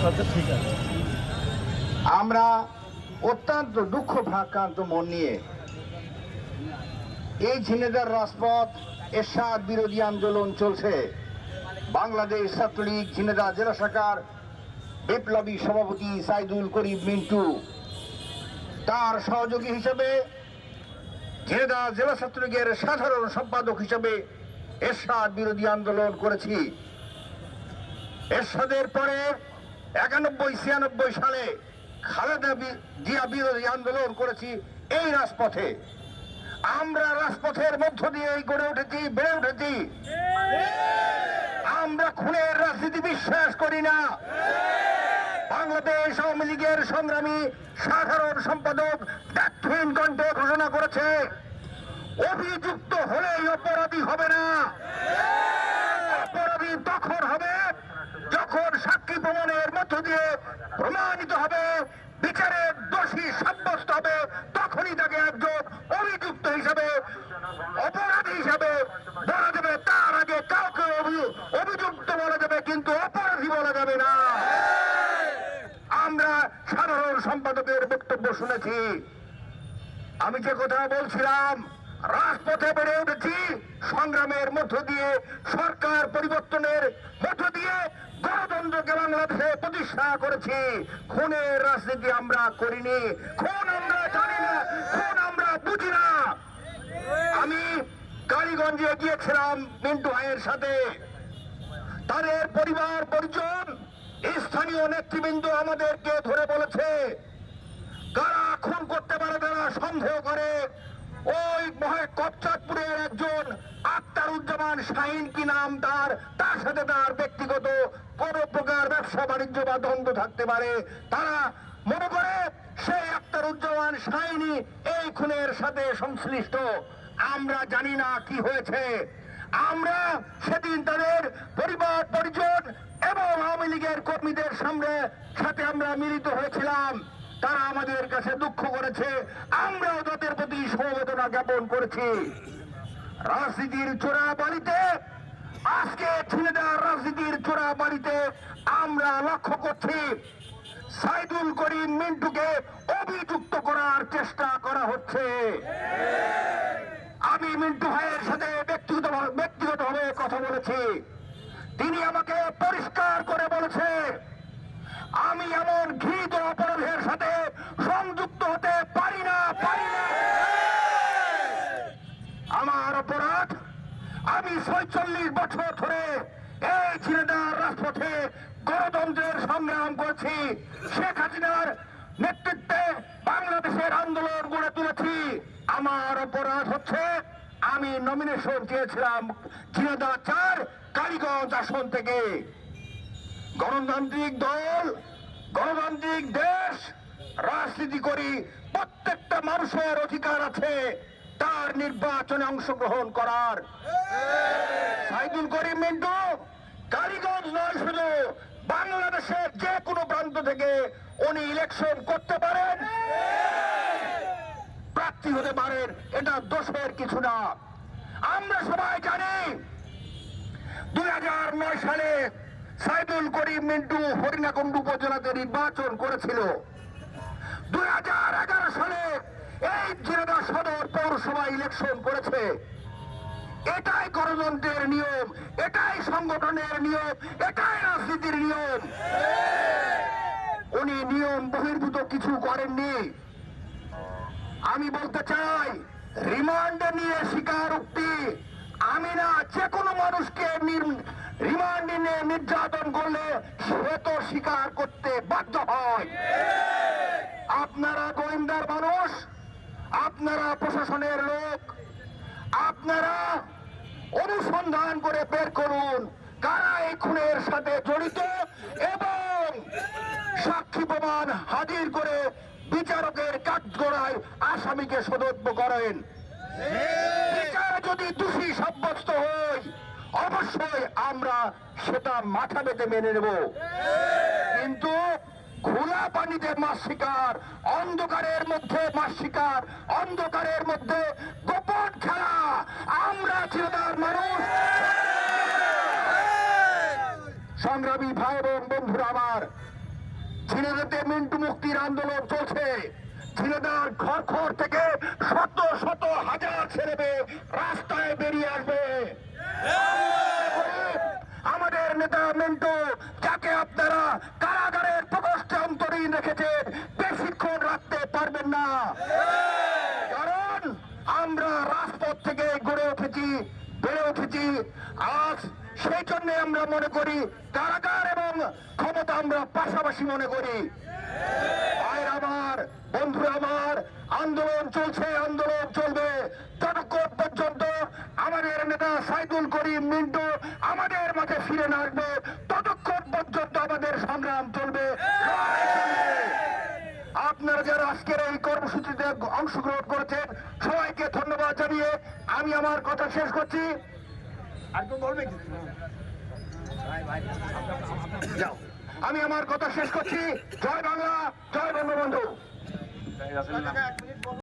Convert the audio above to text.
আচ্ছা ঠিক আছে। আমরা অত্যন্ত দুঃখ ভারাক্রান্ত মন নিয়ে এই ঝিনেদার রাজপথ এরশাদ বিরোধী আন্দোলন চলছে। বাংলাদেশ ছাত্রলীগ ঝিনেদা জেলা শাখার বিপ্লবী সভাপতি সাইদুল করিম মিন্টু, তার সহযোগী হিসেবে ঝিনেদা জেলা ছাত্রলীগের সাধারণ সম্পাদক হিসেবে এরশাদ বিরোধী আন্দোলন করেছি। এরশাদের পরে 91-96 সালে খালেদা জিয়া বিরোধী আন্দোলন করেছি এই রাজপথে। আমরা রাজপথের মধ্য দিয়ে গড়ে উঠেছি, বেড়ে উঠেছি। আমরা খুনের রাজনীতি বিশ্বাস করি না। বাংলাদেশ আওয়ামী লীগের সংগ্রামী সাধারণ সম্পাদক দাক্ষিণ কণ্ঠে ঘোষণা করেছে, অভিযুক্ত হলেই অপরাধী হবে না। অপরাধী তখন হবে যখন সাক্ষী প্রমাণের মধ্য দিয়ে প্রমাণিত হবে, বিচারের দোষী সাব্যস্ত হবে, তখনই তাকে একজন অভিযুক্ত হিসাবে, অপরাধী হিসাবে বলা যাবে। তার আগে কাউকে অভিযুক্ত বলা যাবে, কিন্তু অপরাধী বলা যাবে না। আমরা সাধারণ সম্পাদকের বক্তব্য শুনেছি। আমি যে কথা বলছিলাম, রাজপথে বেড়ে উঠেছি সংগ্রামের মধ্য দিয়ে, সরকার পরিবর্তনের মধ্য দিয়ে গণতন্ত্রকে বাংলাদেশে প্রতিষ্ঠা করেছি। খুনের রাজনীতি আমরা করিনি, খুন আমরা জানি না, খুন আমরা বুঝি না। আমি কালীগঞ্জে গিয়েছিলাম মিন্টু ভাইয়ের সাথে। তাদের পরিবার পরিজন, স্থানীয় নেতৃবৃন্দ আমাদেরকে ধরে বলেছে কারা খুন করতে পারে, তারা সন্দেহ করে। ওই কপচাঁদপুরের একজন আখতারুজ্জামান শাহিন কি নাম তার সাথে তার ব্যক্তিগত কোন প্রকার ব্যবসা বাণিজ্য বা দ্বন্দ্ব থাকতে পারে। তারা মনে করে সেই আখতারুজ্জামান শাহিনই এই খুনের সাথে সংশ্লিষ্ট। আমরা জানি না কি হয়েছে। আমরা সেদিন তাদের পরিবার পরিজন এবং আওয়ামী লীগের কর্মীদের সাথে আমরা মিলিত হয়েছিলাম। তারা আমাদের কাছে দুঃখ করেছে, আমরাও তাদের প্রতি সমবেদনা জ্ঞাপন করেছি। রাজনীতির চোরা বাড়িতে, আজকে ঝিনেদার রাজনীতির চোরা বাড়িতে আমরা লক্ষ্য করছি সাইদুল করিম মিন্টুকে অভিযুক্ত করার চেষ্টা করা হচ্ছে। আমি মিন্টু ভাইয়ের সাথে ব্যক্তিগতভাবে কথা বলেছি। তিনি আমাকে পরিষ্কার করে বলেছে, আমি এমন ঘৃণিত অপরাধের সাথে সংযুক্ত হতে পারি না। আমার অপরাধ, আমি 46 বছর ধরে এই ঝিনেদার রাজপথে গণতন্ত্রের সংগ্রাম করেছি। শেখ হাসিনার নেতৃত্বে বাংলাদেশের আন্দোলন গড়ে তুলেছি। আমার অপরাধ হচ্ছে আমি নমিনেশন চেয়েছিলাম ঝিনেদা 4 কালীগঞ্জ আসন থেকে। গণতান্ত্রিক দল, গণতান্ত্রিক দেশ, রাজনীতি করি। প্রত্যেকটা মানুষের অধিকার আছে তার নির্বাচনে অংশগ্রহণ করার। সাইদুল করিম মিন্টু কালীগঞ্জ নয়, শুধু বাংলাদেশের যে কোনো প্রান্ত থেকে উনি ইলেকশন করতে পারেন, প্রার্থী হতে পারেন। এটা দোষের কিছু না। আমরা সবাই জানি 2009 সালে সাইদুল করিম মিন্টু হরিণাকুণ্ডু উপজেলাতে নির্বাচন করেছিল। 2011 সালে এই ঝিনেদা সদর পৌরসভা ইলেকশন করেছে। এটাই গণতন্ত্রের নিয়ম, এটাই সংগঠনের নিয়ম, এটাই রাজনীতির নিয়ম। উনি নিয়ম বহির্ভূত কিছু করেননি। আমি বলতে চাই, রিমান্ডে নিয়ে স্বীকারোক্তি আমি না। যে কোনো মানুষকে রিমান্ডে নিয়ে নির্যাতন করলে সে তো স্বীকার করতে বাধ্য হয়। আপনারা গোয়েন্দার মানুষ, আপনারা প্রশাসনের লোক, আপনারা অনুসন্ধান করে বের করুন কারা এই খুনের সাথে জড়িত এবং সাক্ষী প্রমাণ হাজির করে বিচারকের কাঠগড়ায় আসামিকে সোধব্য করেন। বিচারে যদি দোষী সাব্যস্ত হই, অবশ্যই আমরা সেটা মাথা পেতে মেনে নেব। কিন্তু খোলা পানিতে মাছ শিকার, অন্ধকারের মধ্যে মাছ শিকার, অন্ধকারের মধ্যে গোপন খেলা, আমরা ঝিনেদার মানুষ। সংগ্রামী ভাই এবং বন্ধুরা আমার, ঝিনাইদহে মিন্টু মুক্তির আন্দোলন চলছে। ঝিনাইদহের ঘর ঘর থেকে শত শত হাজার ছেলে মেয়ে রাস্তায় বেরিয়ে আসবে। আমাদের নেতা মিন্টু, যাকে আপনারা কারাগারের প্রকোষ্ঠে অন্তরীণ রেখেছেন, বেশিক্ষণ রাখতে পারবেন না। কারণ আমরা রাজপথ থেকে গড়ে উঠেছি, বেড়ে উঠেছি। আজ সেই জন্য আমরা মনে করি কারাগার এবং ক্ষমতা আমরা পাশাপাশি মনে করি। ভাইরা আমার, বন্ধুরা আমার, আন্দোলন চলছে, আন্দোলন চলবে যতক্ষণ পর্যন্ত আমাদের নেতা সাইদুল করিম মিন্টু আমাদের মাঝে ফিরে না আসবে, ততক্ষণ পর্যন্ত আমাদের সংগ্রাম চলবে। আপনারা যারা আজকের এই কর্মসূচিতে অংশগ্রহণ করেছেন, সবাইকে ধন্যবাদ জানিয়ে আমি আমার কথা শেষ করছি। যাও, আমি আমার কথা শেষ করছি। জয় বাংলা, জয় বঙ্গবন্ধু।